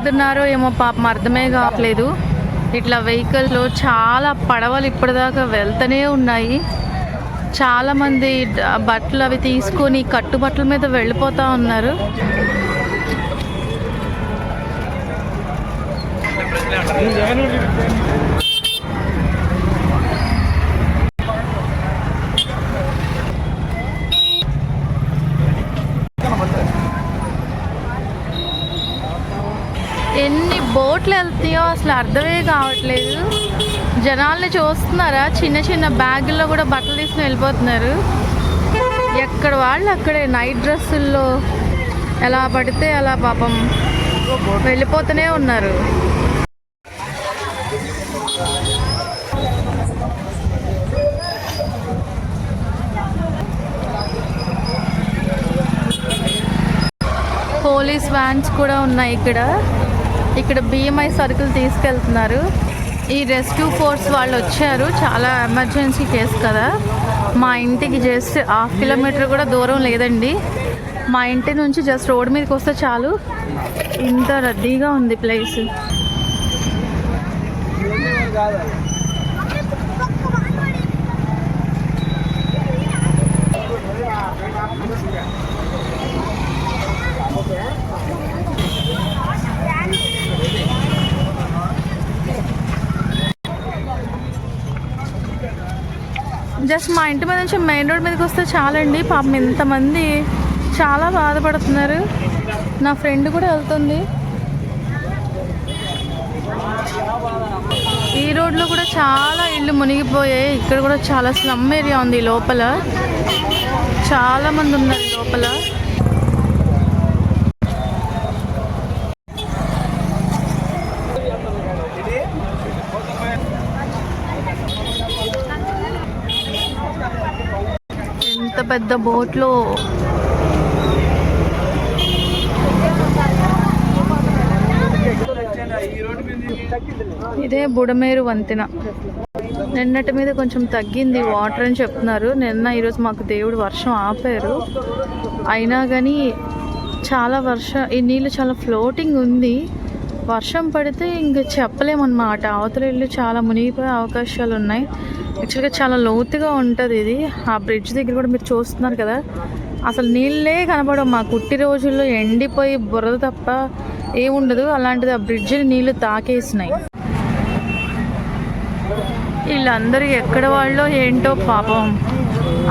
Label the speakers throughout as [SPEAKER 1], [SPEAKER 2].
[SPEAKER 1] వెళ్తున్నారో ఏమో పాపం అర్థమే కావట్లేదు. ఇట్లా వెహికల్స్లో చాలా పడవలు ఇప్పటిదాకా వెళ్తూనే ఉన్నాయి. చాలామంది బట్టలు అవి తీసుకొని కట్టుబట్టల మీద వెళ్ళిపోతూ ఉన్నారు. ఎన్ని బోట్లు వెళ్తాయో అసలు అర్థమే కావట్లేదు. జనాల్ని చూస్తున్నారా, చిన్న చిన్న బ్యాగుల్లో కూడా బట్టలు తీసుకుని వెళ్ళిపోతున్నారు. ఎక్కడ వాళ్ళు అక్కడే నైట్ డ్రెస్సుల్లో ఎలా పడితే అలా పాపం వెళ్ళిపోతూనే ఉన్నారు. పోలీస్ వ్యాన్స్ కూడా ఉన్నాయి ఇక్కడ BMI సరుకులు తీసుకెళ్తున్నారు. ఈ రెస్క్యూ ఫోర్స్ వాళ్ళు వచ్చారు. చాలా ఎమర్జెన్సీ కేసు కదా. మా ఇంటికి జస్ట్ 1/2 కిలోమీటర్ కూడా దూరం లేదండి. మా ఇంటి నుంచి జస్ట్ రోడ్ మీదకి వస్తే చాలు, ఇంత రద్దీగా ఉంది ప్లేస్. జస్ట్ మా ఇంటి మీద నుంచి మెయిన్ రోడ్ మీదకి వస్తే చాలండి. పాపం ఇంతమంది చాలా బాధపడుతున్నారు. నా ఫ్రెండ్ కూడా వెళ్తుంది. ఈ రోడ్లో కూడా చాలా ఇళ్ళు మునిగిపోయాయి. ఇక్కడ కూడా చాలా స్లమ్ ఏరియా ఉంది. లోపల చాలా మంది ఉన్నారు లోపల. ఎంత పెద్ద బోట్లో ఇదే బుడమేరు వంతెన. నిన్నటి మీద కొంచెం తగ్గింది వాటర్ అని చెప్తున్నారు. ఈరోజు మాకు దేవుడు వర్షం ఆపారు. అయినా కానీ చాలా ఈ నీళ్ళు చాలా ఫ్లోటింగ్ ఉంది. వర్షం పడితే ఇంక చెప్పలేమన్నమాట. అవతల ఇల్లు చాలా మునిగిపోయే అవకాశాలు ఉన్నాయి. యాక్చువల్గా చాలా లోతుగా ఉంటుంది ఇది. ఆ బ్రిడ్జ్ దగ్గర కూడా మీరు చూస్తున్నారు కదా, అసలు నీళ్ళే కనపడవు. మా కుట్టి రోజుల్లో ఎండిపోయి బురద తప్ప ఏముండదు. అలాంటిది ఆ బ్రిడ్జిని నీళ్లు తాకేసినాయి. వీళ్ళందరూ ఎక్కడ వాళ్ళో ఏంటో పాపం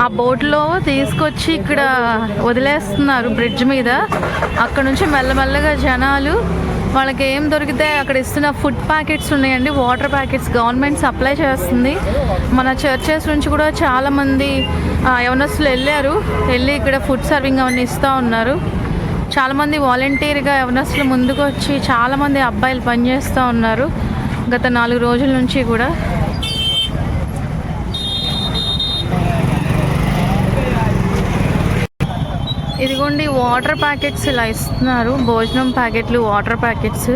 [SPEAKER 1] ఆ బోట్లో తీసుకొచ్చి ఇక్కడ వదిలేస్తున్నారు బ్రిడ్జ్ మీద. అక్కడ నుంచి మెల్లమెల్లగా జనాలు వాళ్ళకి ఏం దొరికితే అక్కడ ఇస్తున్న ఫుడ్ ప్యాకెట్స్ ఉన్నాయండి, వాటర్ ప్యాకెట్స్ గవర్నమెంట్ సప్లై చేస్తుంది. మన చర్చెస్ నుంచి కూడా చాలామంది యవనస్తులు వెళ్ళి ఇక్కడ ఫుడ్ సర్వింగ్ అవన్నీ ఇస్తూ ఉన్నారు. చాలామంది వాలంటీర్గా యవనస్తులు ముందుకు వచ్చి చాలామంది అబ్బాయిలు పనిచేస్తూ ఉన్నారు గత 4 రోజుల నుంచి కూడా. ఇదిగోండి వాటర్ ప్యాకెట్స్ ఇలా ఇస్తున్నారు. భోజనం ప్యాకెట్లు, వాటర్ ప్యాకెట్స్.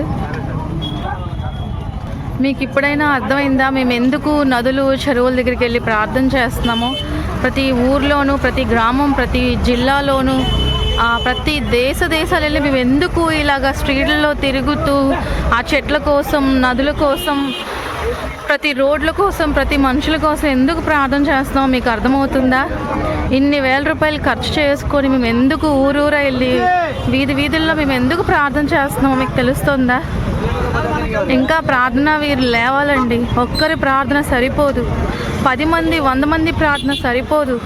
[SPEAKER 1] మీకు ఇప్పుడైనా అర్థమైందా మేము ఎందుకు నదులు చెరువుల దగ్గరికి వెళ్ళి ప్రార్థన చేస్తున్నామో? ప్రతి ఊర్లోనూ, ప్రతి గ్రామం, ప్రతి జిల్లాలోనూ, ప్రతి దేశాలు వెళ్ళి మేము ఎందుకు ఇలాగా స్ట్రీట్లలో తిరుగుతూ ఆ చెట్ల కోసం, నదుల కోసం, ప్రతి రోడ్ల కోసం, ప్రతి మనుషుల కోసం ఎందుకు ప్రార్థన చేస్తున్నామో మీకు అర్థమవుతుందా? ఇన్ని వేల రూపాయలు ఖర్చు చేసుకొని మేము ఎందుకు ఊరూరా వెళ్ళి వీధుల్లో మేము ఎందుకు ప్రార్థన చేస్తున్నామో మీకు తెలుస్తుందా? ఇంకా ప్రార్థన వీరు లేవాలండి. ఒక్కరి ప్రార్థన సరిపోదు. 10 మంది 100 మంది ప్రార్థన సరిపోదు.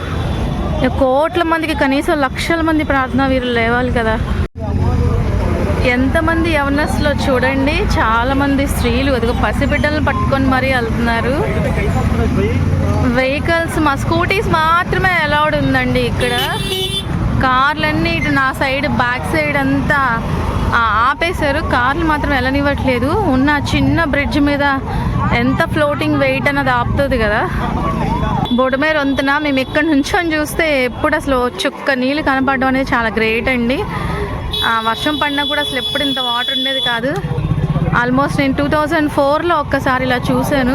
[SPEAKER 1] కోట్ల మందికి, కనీసం లక్షల మంది ప్రార్థన వీరు లేవాలి కదా. ఎంతమంది యవనస్తులో చూడండి, చాలామంది స్త్రీలు అదిగో పసిబిడ్డలను పట్టుకొని మరీ వెళ్తున్నారు. వెహికల్స్ మా స్కూటీస్ మాత్రమే అలౌడ్ ఉందండి ఇక్కడ. కార్లన్నీ ఇటు నా సైడ్ బ్యాక్ సైడ్ అంతా ఆపేశారు. కార్లు మాత్రం వెళ్ళనివ్వట్లేదు. ఉన్న చిన్న బ్రిడ్జ్ మీద ఎంత ఫ్లోటింగ్ వెయిట్ అన్నది ఆపుతుంది కదా. బుడమేరు వంతెన మేము ఇక్కడ నుంచొని చూస్తే ఎప్పుడు అసలు చుక్క నీళ్ళు కనపడడం అనేది చాలా గ్రేట్ అండి. వర్షం పడినా కూడా అసలు ఎప్పుడు ఇంత వాటర్ ఉండేది కాదు. ఆల్మోస్ట్ నేను 2004లో ఒక్కసారి ఇలా చూశాను.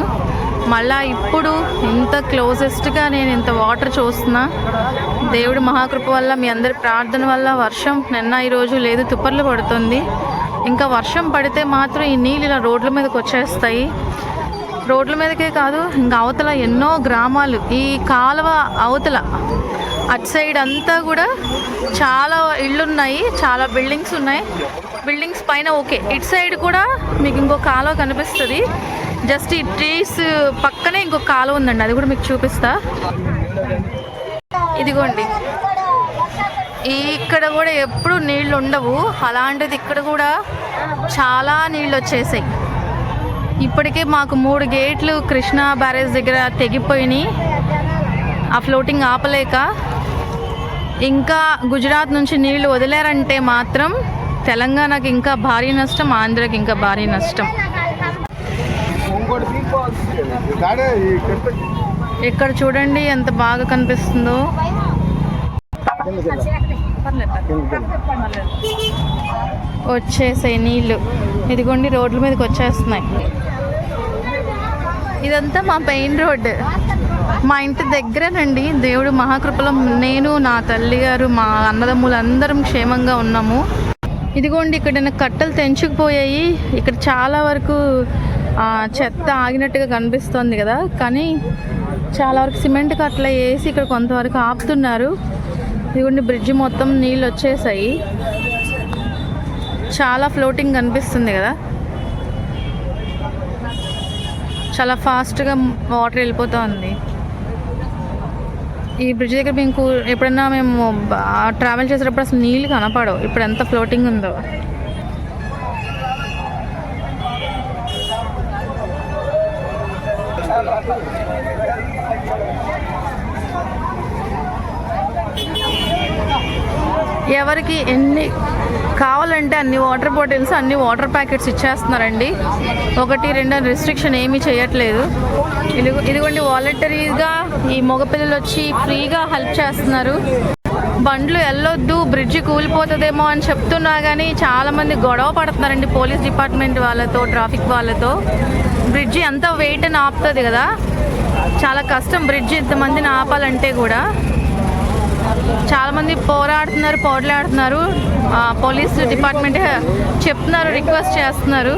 [SPEAKER 1] మళ్ళీ ఇప్పుడు ఇంత క్లోజెస్ట్గా నేను ఇంత వాటర్ చూస్తున్నా. దేవుడి మహాకృప వల్ల, మీ అందరి ప్రార్థన వల్ల వర్షం నిన్న ఈరోజు లేదు, తుప్పర్లు పడుతుంది. ఇంకా వర్షం పడితే మాత్రం ఈ నీళ్ళు ఇలా రోడ్ల మీదకి వచ్చేస్తాయి. రోడ్ల మీదకే కాదు, ఇంకా అవతల ఎన్నో గ్రామాలు, ఈ కాలువ అవతల అటు సైడ్ అంతా కూడా చాలా ఇళ్ళు ఉన్నాయి, చాలా బిల్డింగ్స్ ఉన్నాయి. బిల్డింగ్స్ పైన ఓకే, ఇటు సైడ్ కూడా మీకు ఇంకో కాలువ కనిపిస్తుంది. జస్ట్ ఈ ట్రీస్ పక్కనే ఇంకో కాలువ ఉందండి, అది కూడా మీకు చూపిస్తా. ఇదిగోండి, ఇక్కడ కూడా ఎప్పుడు నీళ్ళు ఉండవు, అలాంటిది ఇక్కడ కూడా చాలా నీళ్ళు వచ్చేసాయి. ఇప్పటికే మాకు 3 గేట్లు కృష్ణా బ్యారేజ్ దగ్గర తెగిపోయినాయి, ఆ ఫ్లోటింగ్ ఆపలేక. ఇంకా గుజరాత్ నుంచి నీళ్లు వదిలేరంటే మాత్రం తెలంగాణకి ఇంకా భారీ నష్టం, ఆంధ్రకి ఇంకా భారీ నష్టం. ఇక్కడ చూడండి ఎంత బాగా కనిపిస్తుందో. వచ్చేసాయి నీళ్ళు, ఇదిగోండి రోడ్ల మీదకి వచ్చేస్తున్నాయి. ఇదంతా మా మెయిన్ రోడ్, మా ఇంటి దగ్గరేనండి. దేవుడు మహాకృపలో నేను, నా తల్లి గారు, మా అన్నదమ్ములు అందరం క్షేమంగా ఉన్నాము. ఇదిగోండి ఇక్కడ కట్టలు తెంచుకుపోయాయి. ఇక్కడ చాలా వరకు చెత్త ఆగినట్టుగా కనిపిస్తుంది కదా, కానీ చాలా వరకు సిమెంట్ కట్టలు వేసి ఇక్కడ కొంతవరకు ఆపుతున్నారు. ఇదిగోండి బ్రిడ్జ్ మొత్తం నీళ్ళు వచ్చేసాయి, చాలా ఫ్లోటింగ్ కనిపిస్తుంది కదా, చాలా ఫాస్ట్గా వాటర్ వెళ్ళిపోతుంది. ఈ బ్రిడ్జ్ దగ్గర మేము ఎప్పుడైనా మేము ట్రావెల్ చేసేటప్పుడు అసలు నీళ్ళు కనపడవు, ఇప్పుడు ఎంత ఫ్లోటింగ్ ఉందో. ఎవరికి ఎన్ని కావాలంటే అన్ని వాటర్ బాటిల్స్, అన్ని వాటర్ ప్యాకెట్స్ ఇచ్చేస్తున్నారండి. 1, 2 రిస్ట్రిక్షన్ ఏమీ చేయట్లేదు. ఇదిగోండి వాలంటరీగా ఈ మగపిల్లలు వచ్చి ఫ్రీగా హెల్ప్ చేస్తున్నారు. బండ్లు వెళ్ళొద్దు, బ్రిడ్జి కూలిపోతుందేమో అని చెప్తున్నా కానీ చాలామంది గొడవ పడుతున్నారండి పోలీస్ డిపార్ట్మెంట్ వాళ్ళతో, ట్రాఫిక్ వాళ్ళతో. బ్రిడ్జి అంతా వెయిట్ అని ఆపుతుంది కదా, చాలా కష్టం బ్రిడ్జి ఇంతమందిని ఆపాలంటే కూడా. చాలామంది పోరాడుతున్నారు. పోలీస్ డిపార్ట్మెంట్ చెప్తున్నారు, రిక్వెస్ట్ చేస్తున్నారు.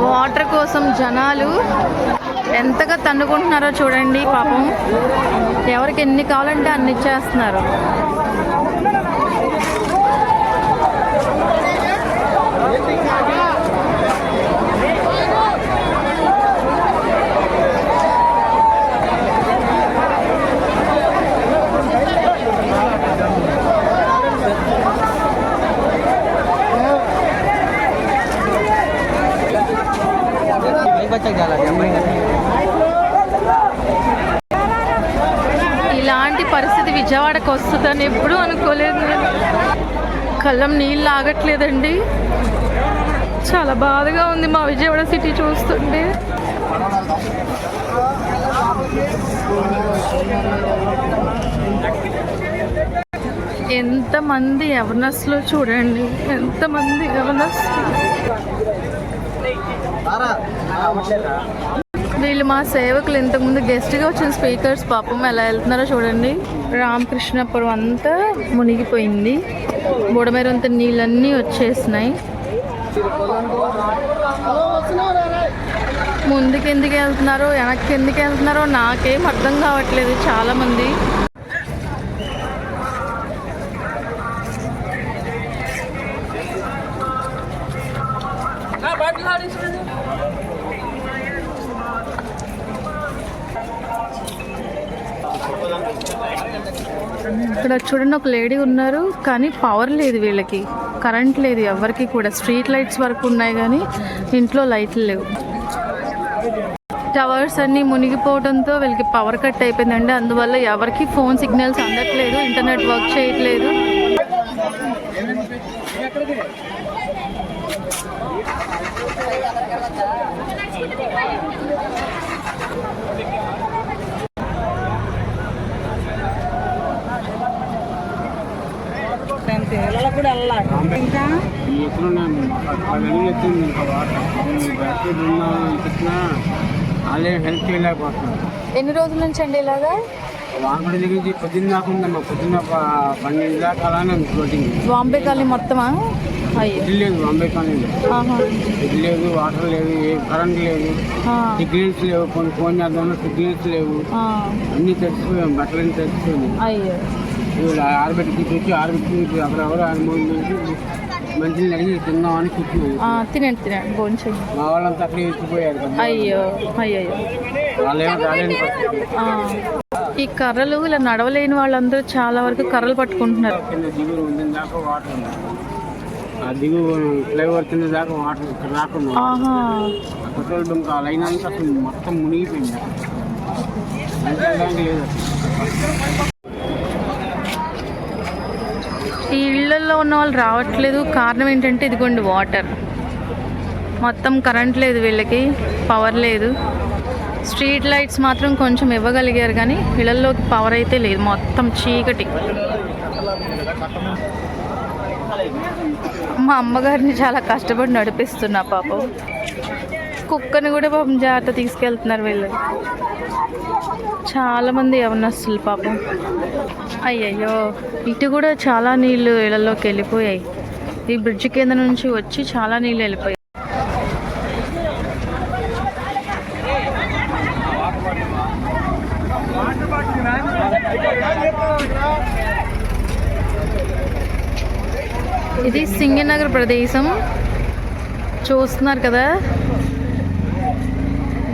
[SPEAKER 1] వాటర్ కోసం జనాలు ఎంతగా తన్నుకుంటున్నారో చూడండి. పాపం ఎవరికి ఎన్ని కావాలంటే అన్ని ఇచ్చేస్తున్నారు. ఇలాంటి పరిస్థితి విజయవాడకు వస్తుందని ఎప్పుడూ అనుకోలేదు. కళ్ళం నీళ్ళు ఆగట్లేదండి, చాలా బాధగా ఉంది మా విజయవాడ సిటీ చూస్తుంటే. ఎంతమంది అవేర్నెస్లో చూడండి, ఎంతమంది అవేర్నెస్. వీళ్ళు మా సేవకులు, ఇంతకుముందు గెస్ట్గా వచ్చిన స్పీకర్స్ పాపం ఎలా వెళ్తున్నారో చూడండి. రామకృష్ణపురం అంతా మునిగిపోయింది, బుడమేరంత నీళ్ళన్నీ వచ్చేసినాయి. ముందుకు ఎందుకు వెళ్తున్నారో వెనక్కి ఎందుకు వెళ్తున్నారో నాకేం అర్థం కావట్లేదు. చాలామంది ఇక్కడ చూడండి, ఒక లేడీ ఉన్నారు కానీ పవర్ లేదు వీళ్ళకి, కరెంట్ లేదు ఎవరికి కూడా. స్ట్రీట్ లైట్స్ వరకు ఉన్నాయి కానీ ఇంట్లో లైట్లు లేవు. టవర్స్ అన్నీ మునిగిపోవడంతో వీళ్ళకి పవర్ కట్ అయిపోయిందండి. అందువల్ల ఎవరికి ఫోన్ సిగ్నల్స్ అందట్లేదు, ఇంటర్నెట్ వర్క్ చేయట్లేదు. ఎన్ని రోజుల నుంచి అండి ఇలాగా?
[SPEAKER 2] వాంపడి దగ్గర నుంచి పొద్దున్న దాకా ఉందమ్మా. పొద్దున్న 12 దాకా అలానే ఉంది ఫ్లోటింగ్.
[SPEAKER 1] బాంబే కాలనీ మొత్తమా?
[SPEAKER 2] ఇల్లు లేదు బాంబే కాలనీలో. ఇల్లు లేదు, వాటర్ లేదు, కరెంట్ లేదు, సిగ్నల్స్ లేవు. కొన్ని ఫోన్ చేద్దాం సిగ్నల్స్ లేవు. అన్ని తెచ్చిపోయాం, బట్టలన్నీ తెచ్చిపోయింది. ఆరబెట్టి తీసుకొచ్చి ఆరబెట్టి అక్కడ ఎవరు 6 మంచిని అడిగి తిందామని కూర్చున్నాను.
[SPEAKER 1] తినండి తినండి భోంచేయండి.
[SPEAKER 2] మా వాళ్ళంతా అక్కడే ఎత్తిపోయారు కదా.
[SPEAKER 1] అయ్యో అయ్యో.
[SPEAKER 2] వాళ్ళేమో రాలేని
[SPEAKER 1] ఈ కర్రలు ఇలా నడవలేని వాళ్ళందరూ చాలా వరకు కర్రలు పట్టుకుంటున్నారు.
[SPEAKER 2] కింద దిగులు ఉండిన దాకా వాటర్ ఉంది. ఆ దిగు ఫ్లైఓవర్ కింద దాకా వాటర్ ఇక్కడ రాకుండా పెట్రోల్ బంక్ ఆ లైన్ అంతా అసలు మొత్తం మునిగిపోయింది. లేదు.
[SPEAKER 1] ఈ ఇళ్లలో ఉన్న వాళ్ళు రావట్లేదు. కారణం ఏంటంటే ఇదిగోండి వాటర్, మొత్తం కరెంట్ లేదు వీళ్ళకి, పవర్ లేదు. స్ట్రీట్ లైట్స్ మాత్రం కొంచెం ఇవ్వగలిగారు కానీ ఇళ్లలోకి పవర్ అయితే లేదు, మొత్తం చీకటి. మా అమ్మగారిని చాలా కష్టపడి నడిపిస్తున్నా పాపం. కుక్కని కూడా పాపం జాగ్రత్త తీసుకెళ్తున్నారు వీళ్ళు. చాలామంది యవనస్తులు పాపం. అయ్యయ్యో, ఇటు కూడా చాలా నీళ్ళు ఇళ్లలోకి వెళ్ళిపోయాయి. ఈ బ్రిడ్జ్ కింద నుంచి వచ్చి చాలా నీళ్ళు వెళ్ళిపోయాయి. ఇది సింగనగర్ ప్రదేశం చూస్తున్నారు కదా,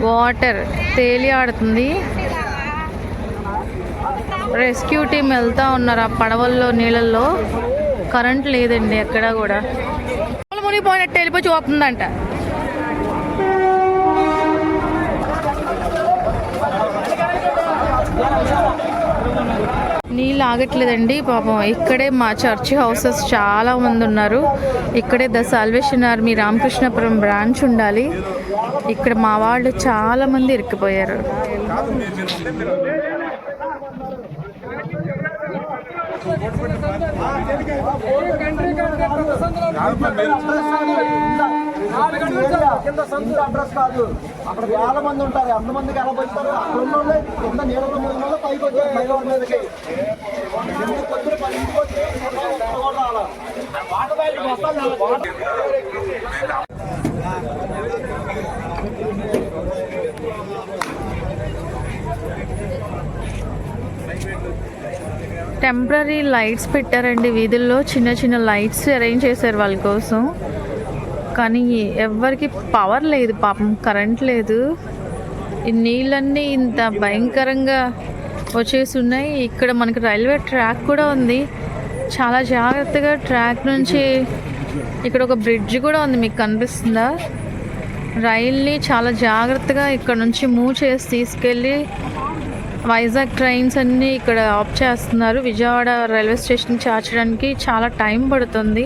[SPEAKER 1] వాటర్ తేలి ఆడుతుంది. రెస్క్యూ టీం వెళ్తూ ఉన్నారు ఆ పడవల్లో నీళ్ళల్లో. కరెంట్ లేదండి ఎక్కడా కూడా. మునిగిపోయినట్టు వెళ్ళిపోయి చూస్తుందంట. నీళ్ళు ఆగట్లేదండి పాపం. ఇక్కడే మా చర్చ్ హౌసెస్ చాలా మంది ఉన్నారు. ఇక్కడే the salvation army Ramakrishnapuram branch ఉండాలి. ఇక్కడ మా వాళ్ళు చాలా మంది ఇరుక్కుపోయారు.
[SPEAKER 3] అడ్రస్ కాదు, అక్కడ వేల మంది ఉంటారు. అంతమందికి ఎలా పోతారు? అక్కడ ఉన్న వాళ్ళే కింద నీళ్ళలో ముందు పైకి వచ్చారు. ఫ్లైఓవర్ మీదకి
[SPEAKER 1] టెంపరీ లైట్స్ పెట్టారండి వీధుల్లో. చిన్న చిన్న లైట్స్ అరేంజ్ చేశారు వాళ్ళ కోసం. కానీ ఎవరికి పవర్ లేదు పాపం, కరెంట్ లేదు. ఈ నీళ్ళన్నీ ఇంత భయంకరంగా వచ్చేసి ఉన్నాయి. ఇక్కడ మనకి రైల్వే ట్రాక్ కూడా ఉంది. చాలా జాగ్రత్తగా ట్రాక్ నుంచి ఇక్కడ ఒక బ్రిడ్జ్ కూడా ఉంది, మీకు కనిపిస్తుందా? రైల్ని చాలా జాగ్రత్తగా ఇక్కడ నుంచి మూవ్ చేసి తీసుకెళ్ళి వైజాగ్ ట్రైన్స్ అన్నీ ఇక్కడ ఆఫ్ చేస్తున్నారు. విజయవాడ రైల్వే స్టేషన్కి చేర్చడానికి చాలా టైం పడుతుంది.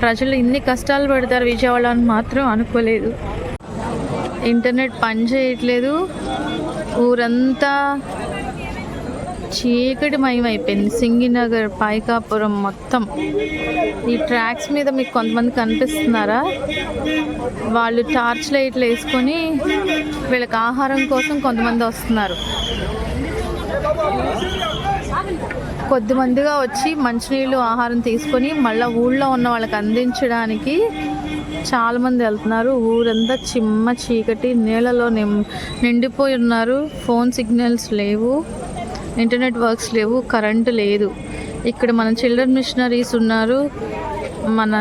[SPEAKER 1] ప్రజలు ఇన్ని కష్టాలు పడతారు విజయవాడ అని మాత్రం అనుకోలేదు. ఇంటర్నెట్ పని చేయట్లేదు, ఊరంతా చీకటి మయమైపోయింది. సింగినగర్, పైకాపురం మొత్తం. ఈ ట్రాక్స్ మీద మీకు కొంతమంది కనిపిస్తున్నారా? వాళ్ళు టార్చ్ లైట్లు వేసుకొని వీళ్ళకి ఆహారం కోసం కొంతమంది వస్తున్నారు. కొద్దిమందిగా వచ్చి మంచినీళ్ళు, ఆహారం తీసుకొని మళ్ళీ ఊళ్ళో ఉన్న వాళ్ళకి అందించడానికి చాలామంది వెళ్తున్నారు. ఊరంతా చిమ్మ చీకటి, నీళ్ళలో నిండిపోయి ఉన్నారు. ఫోన్ సిగ్నల్స్ లేవు, ఇంటర్నెట్ వర్క్స్ లేవు, కరెంటు లేదు. ఇక్కడ మన చిల్డ్రన్ మిషనరీస్ ఉన్నారు, మన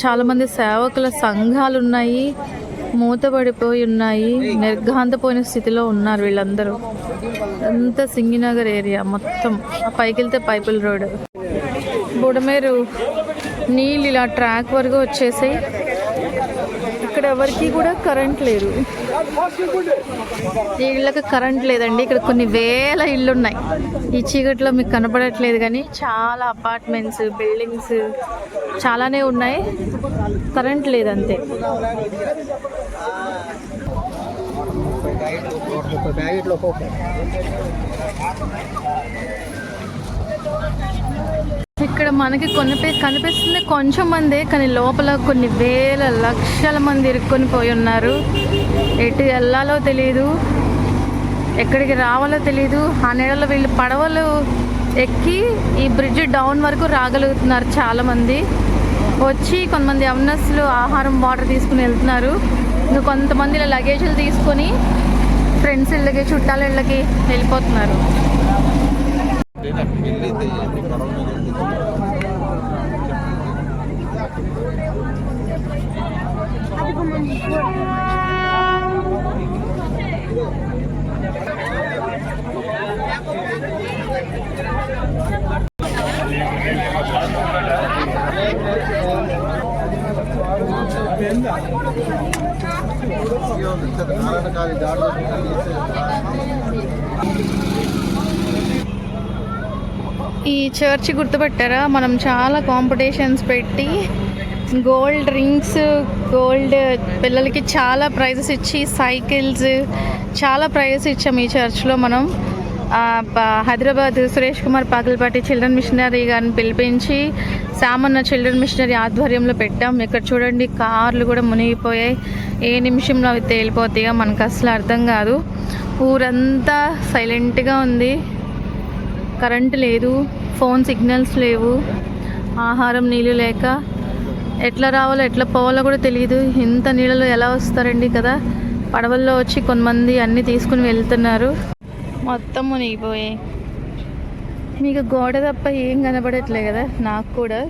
[SPEAKER 1] చాలామంది సేవకుల సంఘాలు ఉన్నాయి. మూతపడిపోయి ఉన్నాయి, నిర్ఘాంతపోయిన స్థితిలో ఉన్నారు వీళ్ళందరూ. అంతా సింగినగర్ ఏరియా మొత్తం. పైకి వెళ్తే పైపుల్ రోడ్. బుడమేరు నీళ్ళు ఇలా ట్రాక్ వరకు వచ్చేసాయి. ఇక్కడ ఎవరికి కూడా కరెంట్ లేదు. ఇళ్ళకి కరెంట్ లేదండి. ఇక్కడ కొన్ని వేల ఇళ్ళు ఉన్నాయి. ఈ చీకట్లో మీకు కనపడట్లేదు కానీ చాలా అపార్ట్మెంట్స్, బిల్డింగ్స్ చాలానే ఉన్నాయి. కరెంట్ లేదంతే. ఇక్కడ మనకి కనిపిస్తుంది కొంచెం మంది, కానీ లోపల కొన్ని వేల లక్షల మంది ఇరుక్కొని పోయి ఉన్నారు. ఎటు వెళ్ళాలో తెలియదు, ఎక్కడికి రావాలో తెలియదు. ఆ నీళ్ళలో వీళ్ళు పడవలు ఎక్కి ఈ బ్రిడ్జ్ డౌన్ వరకు రాగలుగుతున్నారు చాలామంది. వచ్చి కొంతమంది యవనస్తులు ఆహారం, వాటర్ తీసుకుని వెళ్తున్నారు. ఇంకా కొంతమంది ఇలా లగేజ్లు తీసుకొని ఫ్రెండ్స్ ఇళ్ళకి, చుట్టాల ఇళ్ళకి వెళ్ళిపోతున్నారు. ఈ చర్చ్ గుర్తుపట్టారా? మనం చాలా కాంపిటీషన్స్ పెట్టి గోల్డ్ రింగ్స్, గోల్డ్ పిల్లలకి చాలా ప్రైజెస్ ఇచ్చి, సైకిల్స్ చాలా ప్రైజెస్ ఇచ్చాం ఈ చర్చ్లో. మనం హైదరాబాద్ సురేష్ కుమార్ పాగల్పాటి చిల్డ్రన్ మిషనరీ గారిని పిలిపించి సామన్న చిల్డ్రన్ మిషనరీ ఆధ్వర్యంలో పెట్టాం. ఇక్కడ చూడండి, కార్లు కూడా మునిగిపోయాయి. ఏ నిమిషంలో అవి తేలిపోతాయో మనకు అసలు అర్థం కాదు. ఊరంతా సైలెంట్గా ఉంది. కరెంటు లేదు, ఫోన్ సిగ్నల్స్ లేవు, ఆహారం, నీళ్ళు లేక ఎట్లా రావాలో ఎట్లా పోవాలో కూడా తెలియదు. ఇంత నీళ్ళలో ఎలా వస్తారండి కదా. పడవల్లో వచ్చి కొంతమంది అన్నీ తీసుకుని వెళ్తున్నారు. మొత్తం మునిగిపోయాయి. మీకు గోడ తప్ప ఏం కనబడట్లే కదా. నాకు కూడా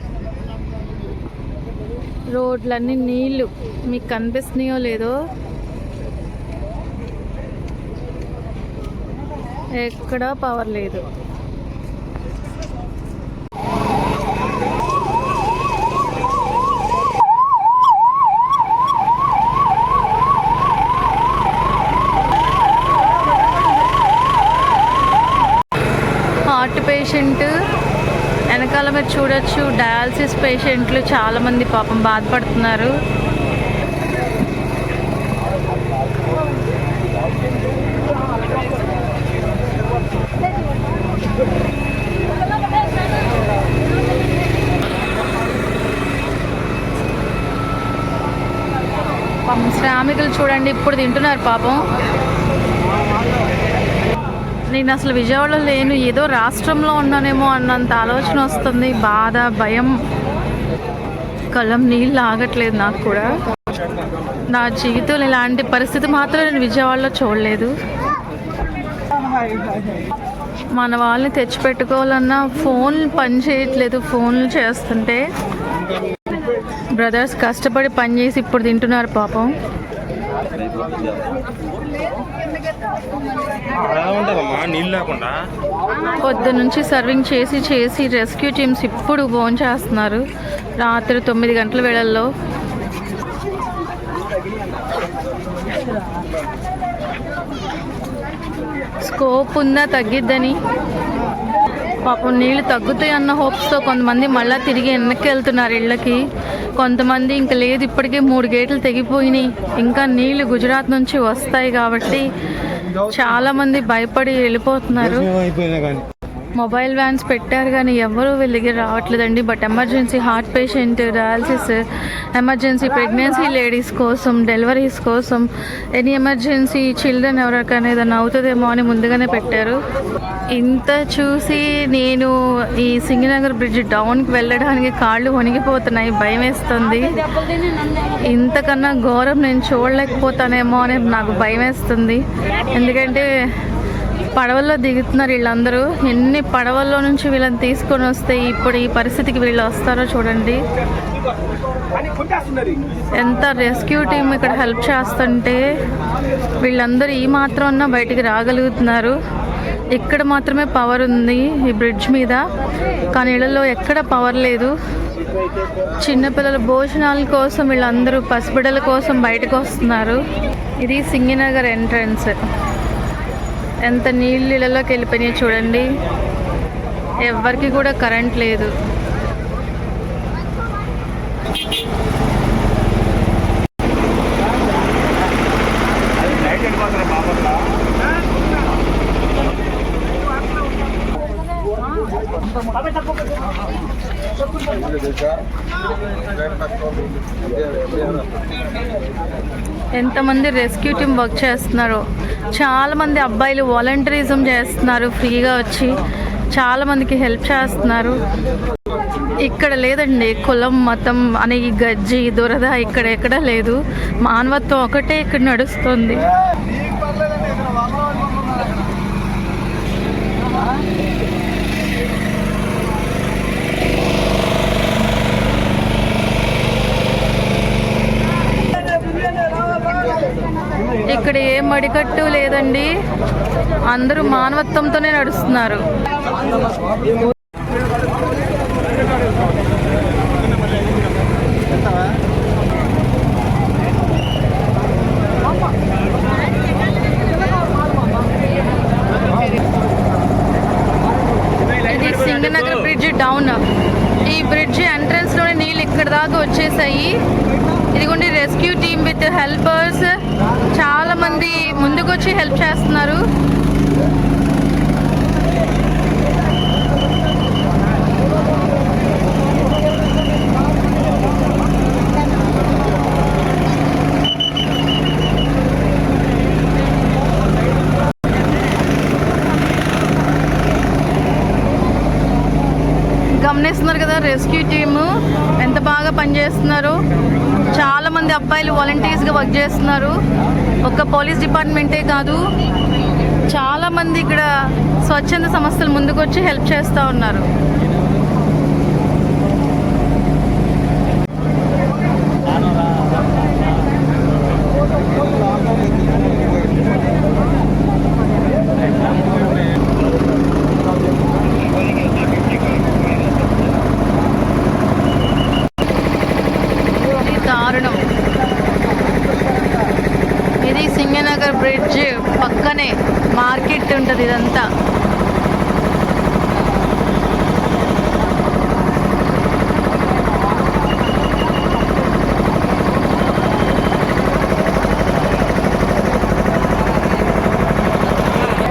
[SPEAKER 1] రోడ్లన్నీ నీళ్ళు మీకు కనిపిస్తున్నాయో లేదో. ఎక్కడా పవర్ లేదు. హార్ట్ పేషెంట్ వెనకాల మీరు చూడొచ్చు, డయాలసిస్ పేషెంట్లు చాలామంది పాపం బాధపడుతున్నారు. పాపం శ్రామికులు చూడండి, ఇప్పుడు తింటున్నారు పాపం. నేను అసలు విజయవాడలో లేను, ఏదో రాష్ట్రంలో ఉన్నానేమో అన్నంత ఆలోచన వస్తుంది. బాధ, భయం, కళ్ళం నీళ్ళు ఆగట్లేదు నాకు కూడా. నా జీవితంలో ఇలాంటి పరిస్థితి మాత్రం నేను విజయవాడలో చూడలేదు. మన వాళ్ళని తెచ్చిపెట్టుకోవాలన్నా ఫోన్లు పని చేయట్లేదు. ఫోన్లు చేస్తుంటే బ్రదర్స్ కష్టపడి పనిచేసి ఇప్పుడు తింటున్నారు పాపం. పొద్దు నుంచి సర్వింగ్ చేసి రెస్క్యూ టీమ్స్ ఇప్పుడు భోజనం చేస్తున్నారు. రాత్రి 9 గంటల వేళల్లో. స్కోప్ ఉందా తగ్గిద్దని. పాపం నీళ్ళు తగ్గుతాయి అన్న హోప్స్తో కొంతమంది మళ్ళీ తిరిగి వెనక్కి వెళ్తున్నారు ఇళ్ళకి. కొంతమంది ఇంకా లేదు, ఇప్పటికే 3 గేట్లు తెగిపోయినాయి, ఇంకా నీళ్లు గుజరాత్ నుంచి వస్తాయి కాబట్టి చాలామంది భయపడి వెళ్ళిపోతున్నారు. మొబైల్ వ్యాన్స్ పెట్టారు కానీ ఎవరు వీళ్ళ దగ్గర రావట్లేదండి. But emergency heart patient, dialysis, emergency pregnancy ladies కోసం, డెలివరీస్ కోసం, ఎనీ ఎమర్జెన్సీ చిల్డ్రన్ ఎవరికైనా ఏదైనా అవుతుందేమో అని ముందుగానే పెట్టారు. ఇంత చూసి నేను ఈ సింగనగర్ బ్రిడ్జ్ డౌన్కి వెళ్ళడానికి కాళ్ళు వణిగిపోతున్నాయి, భయం వేస్తుంది. ఇంతకన్నా ఘోరం నేను చూడలేకపోతానేమో అని నాకు భయం వేస్తుంది. ఎందుకంటే పడవల్లో దిగుతున్నారు వీళ్ళందరూ. ఎన్ని పడవల్లో నుంచి వీళ్ళని తీసుకొని వస్తే ఇప్పుడు ఈ పరిస్థితికి వీళ్ళు వస్తారో చూడండి. ఎంత రెస్క్యూ టీం ఇక్కడ హెల్ప్ చేస్తుంటే వీళ్ళందరూ ఈ మాత్రం అన్నా బయటికి రాగలుగుతున్నారు. ఇక్కడ మాత్రమే పవర్ ఉంది ఈ బ్రిడ్జ్ మీద, కానీ ఇళ్లలో ఎక్కడ పవర్ లేదు. చిన్నపిల్లల భోజనాల కోసం వీళ్ళందరూ పసిబిడ్డల కోసం బయటకు వస్తున్నారు. ఇది సింగినగర్ ఎంట్రన్స్. ఎంత నీళ్ళు ఇళ్లలోకి వెళ్ళిపోయినాయి చూడండి. ఎవరికి కూడా కరెంట్ లేదు. ఎంతమంది రెస్క్యూ టీం వర్క్ చేస్తున్నారో. చాలామంది అబ్బాయిలు వాలంటీరిజం చేస్తున్నారు, ఫ్రీగా వచ్చి చాలామందికి హెల్ప్ చేస్తున్నారు. ఇక్కడ లేదండి కులం మతం అనే ఈ గజ్జి దురద ఇక్కడ ఎక్కడా లేదు. మానవత్వం ఒకటే ఇక్కడ నడుస్తుంది. ఇక్కడ ఏ మడికట్టు లేదండి, అందరూ మానవత్వంతోనే నడుస్తున్నారు. ఇది సింగనగర్ బ్రిడ్జ్ డౌన్. ఈ బ్రిడ్జ్ ఎంట్రన్స్ లోనే నీళ్ళు ఇక్కడ దాకా వచ్చేసాయి. ఇదిగోండి రెస్క్యూ టీమ్ విత్ హెల్పర్స్ చాలా మంది ముందుకు వచ్చి హెల్ప్ చేస్తున్నారు. గమనిస్తున్నారు కదా రెస్క్యూ టీము ఎంత బాగా పనిచేస్తున్నారు. చాలా మంది అబ్బాయిలు వాలంటీర్స్గా వర్క్ చేస్తున్నారు. ఒక్క పోలీస్ డిపార్ట్మెంటే కాదు, చాలా మంది ఇక్కడ స్వచ్ఛంద సంస్థలు ముందుకు వచ్చి హెల్ప్ చేస్తూ ఉన్నారు. ఇది సింగనగర్ బ్రిడ్జ్ పక్కనే మార్కెట్ ఉంటుంది. ఇదంతా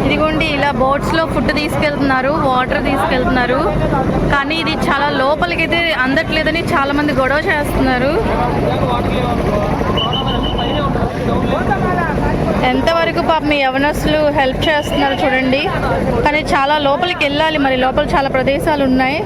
[SPEAKER 1] ఇదిగోండి ఇలా బోట్స్లో ఫుడ్ తీసుకెళ్తున్నారు, వాటర్ తీసుకెళ్తున్నారు. కానీ ఇది చాలా లోపలికైతే అందట్లేదని చాలా మంది గొడవ చేస్తున్నారు. ఎంతవరకు పాపం మీ యవనస్తులు హెల్ప్ చేస్తున్నారు చూడండి. కానీ చాలా లోపలికి వెళ్ళాలి, మరి లోపల చాలా ప్రదేశాలు ఉన్నాయి.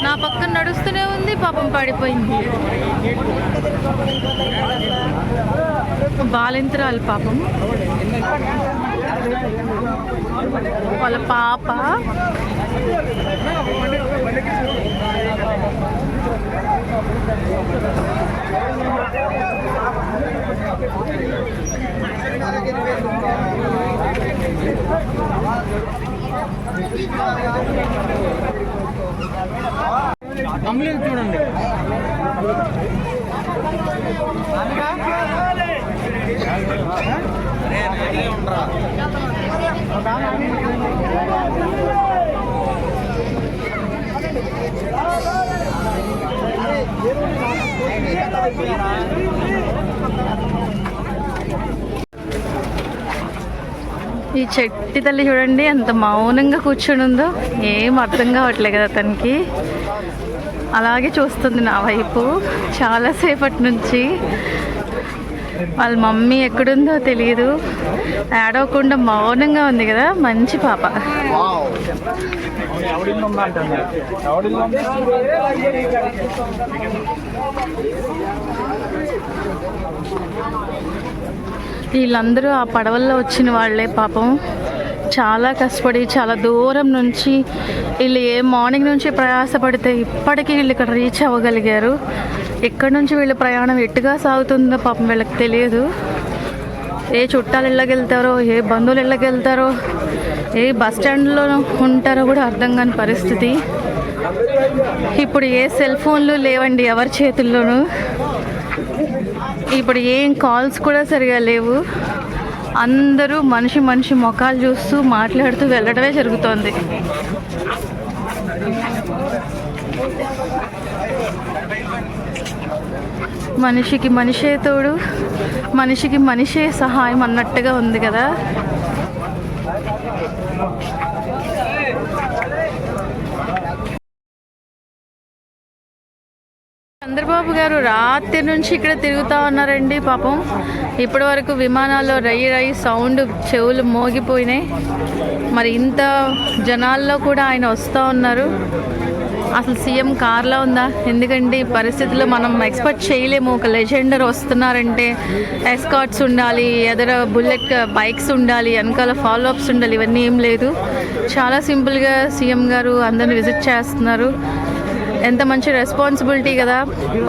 [SPEAKER 1] నా పక్కన నడుస్తూనే ఉంది, పాపం పడిపోయింది. బాలింతరాలు పాపం, వాళ్ళ పాప.
[SPEAKER 2] చూడండి
[SPEAKER 1] ఈ చెట్టి తల్లి చూడండి ఎంత మౌనంగా కూర్చొని ఉందో, ఏం అర్థం కావట్లేదు కదా తనకి. అలాగే చూస్తుంది నా వైపు చాలాసేపటి నుంచి. వాళ్ళ మమ్మీ ఎక్కడుందో తెలియదు, ఏడవకుండా మౌనంగా ఉంది కదా, మంచి పాప. వీళ్ళందరూ ఆ పడవల్లో వచ్చిన వాళ్ళే పాపం. చాలా కష్టపడి చాలా దూరం నుంచి వీళ్ళు మార్నింగ్ నుంచి ప్రయాసపడితే ఇప్పటికీ వీళ్ళు ఇక్కడ రీచ్ అవ్వగలిగారు. ఎక్కడి నుంచి వీళ్ళ ప్రయాణం ఎట్టుగా సాగుతుందో పాపం వీళ్ళకి తెలియదు. ఏ చుట్టాలు ఇళ్ళకి వెళ్తారో, ఏ బంధువులు ఇళ్ళకి వెళ్తారో, ఏ బస్ స్టాండ్లో ఉంటారో కూడా అర్థం కాని పరిస్థితి. ఇప్పుడు ఏ సెల్ ఫోన్లు లేవండి ఎవరి చేతుల్లోనూ. ఇప్పుడు ఏం కాల్స్ కూడా సరిగా లేవు. అందరూ మనిషి ముఖాలు చూస్తూ మాట్లాడుతూ వెళ్ళడమే జరుగుతోంది. మనిషికి మనిషే తోడు, మనిషికి మనిషే సహాయం అన్నట్టుగా ఉంది కదా. చంద్రబాబు గారు రాత్రి నుంచి ఇక్కడ తిరుగుతూ ఉన్నారండి పాపం. ఇప్పటి వరకు విమానాల్లో రై సౌండ్ చెవులు మోగిపోయినాయి. మరి ఇంత జనాల్లో కూడా ఆయన వస్తూ ఉన్నారు. అసలు సీఎం కార్లో ఉందా? ఎందుకంటే ఈ పరిస్థితుల్లో మనం ఎక్స్పెక్ట్ చేయలేము. ఒక లెజెండర్ వస్తున్నారంటే ఎస్కాట్స్ ఉండాలి, ఎదర బుల్లెట్ బైక్స్ ఉండాలి, వెనకాల ఫాలోఅప్స్ ఉండాలి. ఇవన్నీ ఏం లేదు. చాలా సింపుల్గా సీఎం గారు అందరిని విజిట్ చేస్తున్నారు. ఎంత మంచి రెస్పాన్సిబిలిటీ కదా.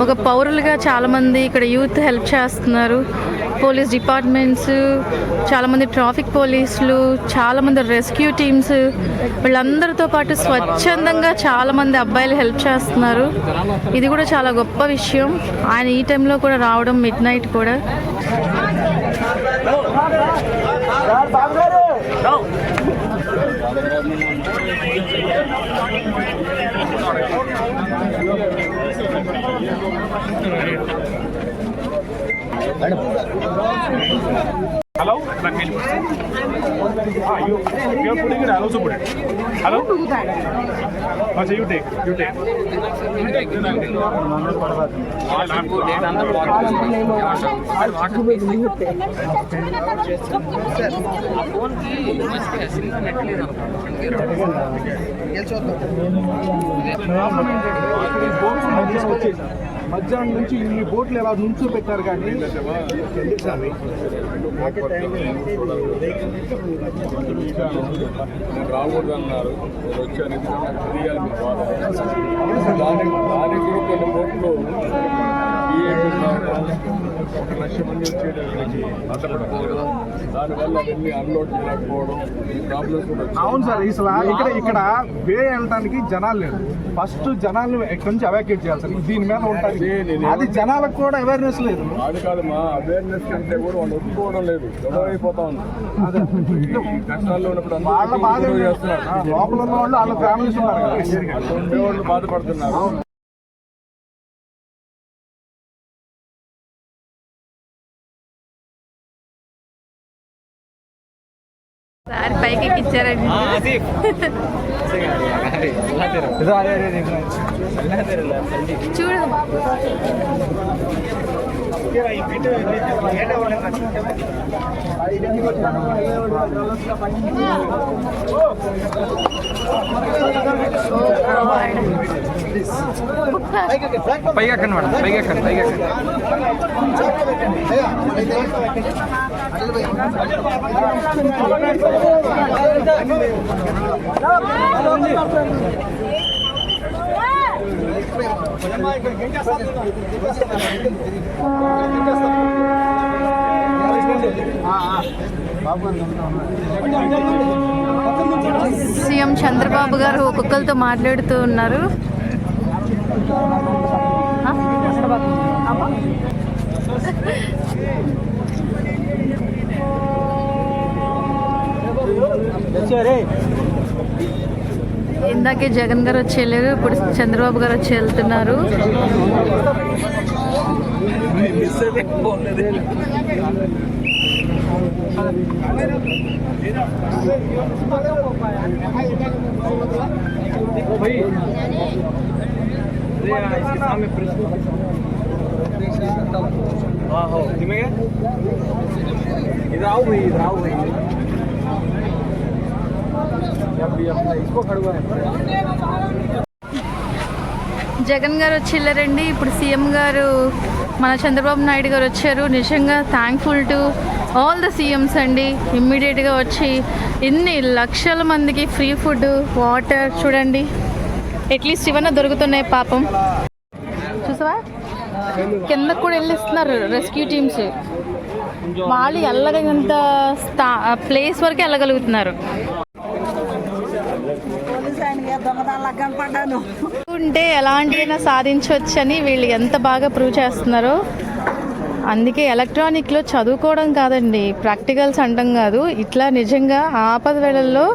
[SPEAKER 1] ఒక పౌరులుగా చాలామంది ఇక్కడ యూత్ హెల్ప్ చేస్తున్నారు. పోలీస్ డిపార్ట్మెంట్స్, చాలామంది ట్రాఫిక్ పోలీసులు, చాలామంది రెస్క్యూ టీమ్స్, వీళ్ళందరితో పాటు స్వచ్ఛందంగా చాలామంది అబ్బాయిలు హెల్ప్ చేస్తున్నారు. ఇది కూడా చాలా గొప్ప విషయం. ఆయన ఈ టైంలో కూడా రావడం, మిడ్ నైట్ కూడా.
[SPEAKER 4] Hello? You are putting it, I'll also put it. Hello? Okay, you take. మధ్యాహ్నం నుంచి ఇన్ని బోట్లు ఎలా నుంచో పెట్టారు కానీ రాకూడదు అన్నారు. వచ్చాను దానికి కూడా కొన్ని బోట్లు ఒక లక్ష మంది వచ్చేటప్పటికి అడ్డపడతారు. దానివల్ల అవన్నీ అన్లోడ్ చేయకపోవడం ప్రాబ్లమ్స్ కూడా. అవును సార్, ఇక్కడ వే వెళ్ళడానికి జనాలు లేదు. ఫస్ట్ జనాలు ఎక్కడి నుంచి ఎవాక్యుయేట్ చేయాలి సార్. దీని మీద ఉంటుంది. అది జనాలకు కూడా అవేర్నెస్ లేదు. అది కాదు మా అవేర్నెస్ కంటే కూడా వాళ్ళు ఒప్పుకోవడం లేదు. గొడవ అయిపోతా ఉంది. కష్టాల్లో ఉన్నప్పుడు వాళ్ళ బాధ చేస్తున్నారు. లోపల ఉన్న వాళ్ళు వాళ్ళ ఫ్యామిలీస్ ఉన్నారు కదా, ఉండేవాళ్ళు బాధపడుతున్నారు.
[SPEAKER 1] సార్ పైకి ఎక్కిచ్చారండి. చూడు
[SPEAKER 2] పైగా ఎక్కండి మేడం, పైగా ఎక్కండి, పైగా ఎక్కండి.
[SPEAKER 1] సీఎం చంద్రబాబు గారు ఒక్కొక్కరితో మాట్లాడుతూ ఉన్నారు. ఇందాకే జగన్ గారు వచ్చి వెళ్ళారు, ఇప్పుడు చంద్రబాబు గారు వచ్చి వెళ్తున్నారు. జగన్ గారు వచ్చి వెళ్ళారండి. ఇప్పుడు సీఎం గారు మన చంద్రబాబు నాయుడు గారు వచ్చారు. నిజంగా thankful to all the CMs అండి. ఇమ్మీడియట్గా వచ్చి ఇన్ని లక్షల మందికి ఫ్రీ ఫుడ్, వాటర్ చూడండి, అట్లీస్ట్ ఇవన్నీ దొరుకుతున్నాయి. పాపం చూసావా, కిందకు కూడా వెళ్ళిస్తున్నారు రెస్క్యూ టీమ్స్. వాళ్ళు వెళ్ళగలిగినంత ప్లేస్ వరకు వెళ్ళగలుగుతున్నారు. ఉంటే ఎలాంటివైనా సాధించవచ్చని వీళ్ళు ఎంత బాగా ప్రూవ్ చేస్తున్నారో. అందుకే ఎలక్ట్రానిక్లో చదువుకోవడం కాదండి, ప్రాక్టికల్స్ అంటాం కాదు, ఇట్లా నిజంగా ఆపద వేళల్లో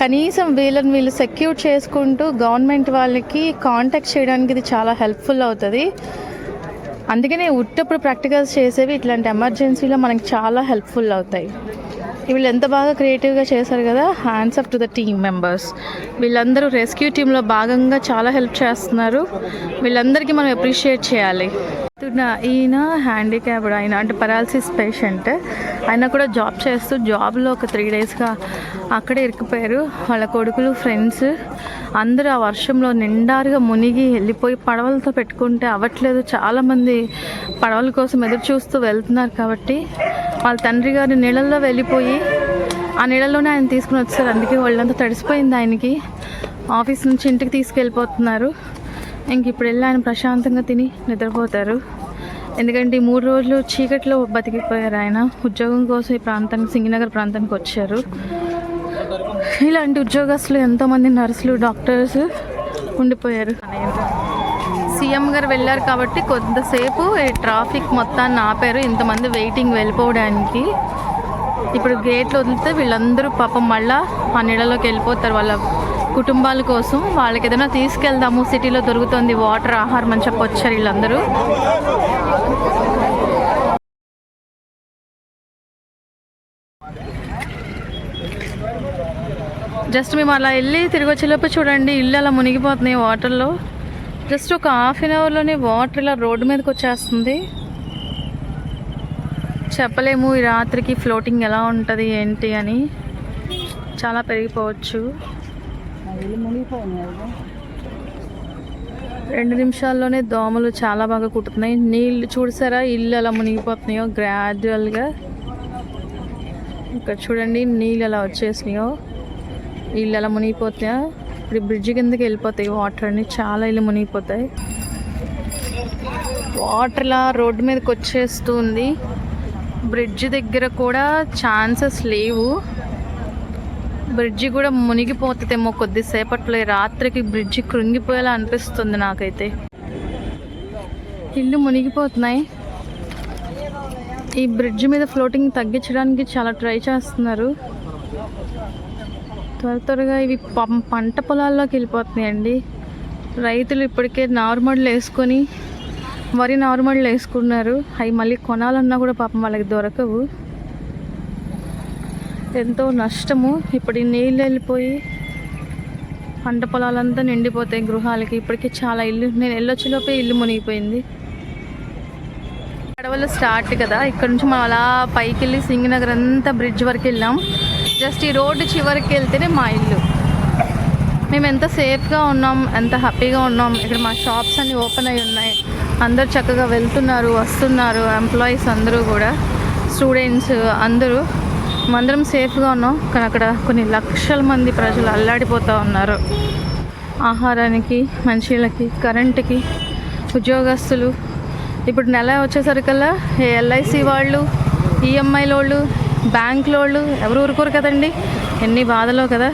[SPEAKER 1] కనీసం వీళ్ళు సెక్యూర్ చేసుకుంటూ గవర్నమెంట్ వాళ్ళకి కాంటాక్ట్ చేయడానికి ఇది చాలా హెల్ప్ఫుల్ అవుతుంది. అందుకనే ఉట్టప్పుడు ప్రాక్టికల్స్ చేసేవి ఇట్లాంటి ఎమర్జెన్సీలో మనకి చాలా హెల్ప్ఫుల్ అవుతాయి. వీళ్ళు ఎంత బాగా క్రియేటివ్గా చేశారు కదా. Hands up to the team members. వీళ్ళందరూ రెస్క్యూ టీంలో భాగంగా చాలా హెల్ప్ చేస్తున్నారు. వీళ్ళందరికీ మనం అప్రిషియేట్ చేయాలి. ఈయన హ్యాండిక్యాప్డ్, ఆయన అంటే పెరాలసిస్ పేషెంట్. ఆయన కూడా జాబ్ చేస్తూ జాబ్లో ఒక 3 daysగా అక్కడే ఇరుక్కుపోయారు. వాళ్ళ కొడుకులు, ఫ్రెండ్స్ అందరూ ఆ వర్షంలో నిండారుగా మునిగి వెళ్ళిపోయి పడవలతో పెట్టుకుంటే అవ్వట్లేదు. చాలామంది పడవల కోసం ఎదురు చూస్తూ వెళ్తున్నారు. కాబట్టి వాళ్ళ తండ్రి గారు నీళ్ళల్లో వెళ్ళిపోయి ఆ నీళ్ళల్లోనే ఆయన తీసుకుని వచ్చారు. అందుకే వాళ్ళంతా తడిసిపోయింది. ఆయనకి ఆఫీస్ నుంచి ఇంటికి తీసుకెళ్ళిపోతున్నారు. ఇంక ఇప్పుడు వెళ్ళి ఆయన ప్రశాంతంగా తిని నిద్రపోతారు. ఎందుకంటే ఈ 3 రోజులు చీకట్లో బతికిపోయారు. ఆయన ఉద్యోగం కోసం ఈ ప్రాంతానికి, సింగనగర్ ప్రాంతానికి వచ్చారు. ఇలాంటి ఉద్యోగస్తులు ఎంతోమంది నర్సులు, డాక్టర్స్ ఉండిపోయారు. సీఎం గారు వెళ్ళారు కాబట్టి కొంతసేపు ఈ ట్రాఫిక్ మొత్తాన్ని ఆపారు. ఇంతమంది వెయిటింగ్ వెళ్ళిపోవడానికి. ఇప్పుడు గేట్లు వదిలితే వీళ్ళందరూ పాపం మళ్ళా ఆ నీళ్ళలోకి వెళ్ళిపోతారు వాళ్ళ కుటుంబాల కోసం. వాళ్ళకి ఏదైనా తీసుకెళ్దాము, సిటీలో దొరుకుతుంది వాటర్, ఆహారం అని చెప్పి వచ్చారు వీళ్ళందరూ. జస్ట్ మేము అలా వెళ్ళి తిరిగి వచ్చేలోపు చూడండి ఇల్లు అలా మునిగిపోతున్నాయి వాటర్లో. జస్ట్ ఒక 1/2 hourలోనే వాటర్ ఇలా రోడ్డు మీదకి వచ్చేస్తుంది. చెప్పలేము ఈ రాత్రికి ఫ్లోటింగ్ ఎలా ఉంటుంది ఏంటి అని. చాలా పెరిగిపోవచ్చు. 2 నిమిషాల్లోనే దోమలు చాలా బాగా కుట్టుతున్నాయి. నీళ్ళు చూసారా ఇల్లు ఎలా మునిగిపోతున్నాయో గ్రాడ్యువల్గా. ఇక్కడ చూడండి నీళ్ళు ఎలా వచ్చేసినాయో, ఇల్లు ఎలా మునిగిపోతాయో. ఇప్పుడు బ్రిడ్జి కిందకి వెళ్ళిపోతాయి వాటర్ అని. చాలా ఇల్లు మునిగిపోతాయి. వాటర్ ఇలా రోడ్డు మీదకి వచ్చేస్తుంది. బ్రిడ్జి దగ్గర కూడా ఛాన్సెస్ లేవు. బ్రిడ్జి కూడా మునిగిపోతుందేమో కొద్దిసేపట్లో. రాత్రికి బ్రిడ్జి కృంగిపోయేలా అనిపిస్తుంది నాకైతే. ఇల్లు మునిగిపోతున్నాయి. ఈ బ్రిడ్జి మీద ఫ్లోటింగ్ తగ్గించడానికి చాలా ట్రై చేస్తున్నారు. త్వరగా ఇవి పంట పొలాల్లోకి వెళ్ళిపోతున్నాయండి. రైతులు ఇప్పటికే నార్మల్ వేసుకొని వరి నార్మల్ వేసుకున్నారు. అవి మళ్ళీ కొనాలన్నా కూడా పాపం వాళ్ళకి దొరకవు. ఎంతో నష్టము. ఇప్పుడు ఈ నీళ్ళు వెళ్ళిపోయి పంట పొలాలంతా నిండిపోతాయి గృహాలకి. ఇప్పటికే చాలా ఇల్లు, నేను వెళ్ళొచ్చేలోపే ఇల్లు మునిగిపోయింది. పడవలు స్టార్ట్ కదా, ఇక్కడ నుంచి మనం అలా పైకి వెళ్ళి సింగనగర్ అంతా బ్రిడ్జ్ వరకు వెళ్ళాం. జస్ట్ ఈ రోడ్డు చివరికి వెళ్తేనే మా ఇల్లు. మేము ఎంత సేఫ్గా ఉన్నాం, ఎంత హ్యాపీగా ఉన్నాం. ఇక్కడ మా షాప్స్ అన్నీ ఓపెన్ అయి ఉన్నాయి. అందరూ చక్కగా వెళ్తున్నారు, వస్తున్నారు. ఎంప్లాయీస్ అందరూ కూడా, స్టూడెంట్స్ అందరూ. మేమందరం సేఫ్గా ఉన్నాం. కానీ అక్కడ కొన్ని లక్షల మంది ప్రజలు అల్లాడిపోతూ ఉన్నారు. ఆహారానికి, మనుషులకి, కరెంటుకి, ఉద్యోగస్తులు. ఇప్పుడు నెల వచ్చేసరికల్లా ఎల్ఐసి వాళ్ళు, ఈఎంఐల వాళ్ళు, బ్యాంకుల వాళ్ళు ఎవరు ఊరుకోరు కదండి. ఎన్ని బాధలో కదా.